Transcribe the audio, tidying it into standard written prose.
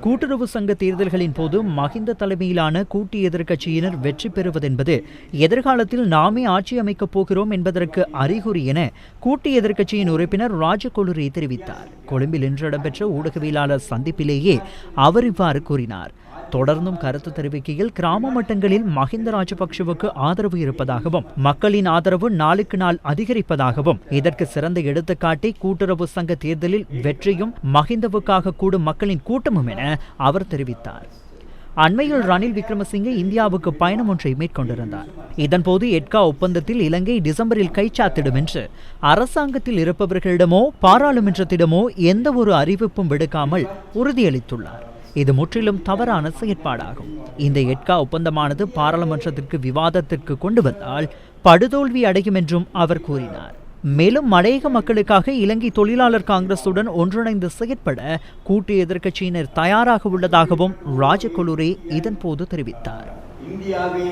கூட்டுறவு சங்க தேர்தல்களின் போது மஹிந்த தலைமையிலான கூட்டு எதிர்க்கட்சியினர் வெற்றி பெறுவதென்பது எதிர்காலத்தில் நாமே ஆட்சி அமைக்கப் போகிறோம் என்பதற்கு அறிகுறி என கூட்டு எதிர்க்கட்சியின் உறுப்பினர் ராஜகொலுரே தெரிவித்தார். கொழும்பில் இன்று இடம்பெற்ற ஊடகவியலாளர் சந்திப்பிலேயே அவர் இவ்வாறு கூறினார். தொடர்ந்தும் கருத்து தெரிவிக்கையில் கிராம மட்டங்களில் மஹிந்த ராஜபக்ஷவுக்கு ஆதரவு இருப்பதாகவும் மக்களின் ஆதரவு நாளுக்கு நாள் அதிகரிப்பதாகவும் இதற்கு சிறந்த எடுத்துக்காட்டி கூட்டுறவு சங்க தேர்தலில் வெற்றியும் மஹிந்தவுக்காக கூடும் மக்களின் கூட்டமும் என அவர் தெரிவித்தார். அண்மையில் ரணில் விக்ரமசிங்கே இந்தியாவுக்கு பயணம் ஒன்றை மேற்கொண்டிருந்தார். இதன்போது எட்கா ஒப்பந்தத்தில் இலங்கை டிசம்பரில் கைச்சாத்திடும் என்று அரசாங்கத்தில் இருப்பவர்களிடமோ பாராளுமன்றத்திடமோ எந்த ஒரு அறிவிப்பும் விடுக்காமல் உறுதியளித்துள்ளார். இது முற்றிலும் தவறான செயற்பாடாகும். இந்த எட்கா ஒப்பந்தமானது பாராளுமன்றத்திற்கு விவாதத்திற்கு கொண்டு வந்தால் படுதோல்வி அடையும் என்றும் அவர் கூறினார். மேலும் மலையக மக்களுக்காக இலங்கை தொழிலாளர் காங்கிரசுடன் ஒன்றிணைந்து செயற்பட கூட்டு எதிர்க்கட்சியினர் தயாராக உள்ளதாகவும் ராஜகொலுரே இதன் போது தெரிவித்தார். இந்தியாவே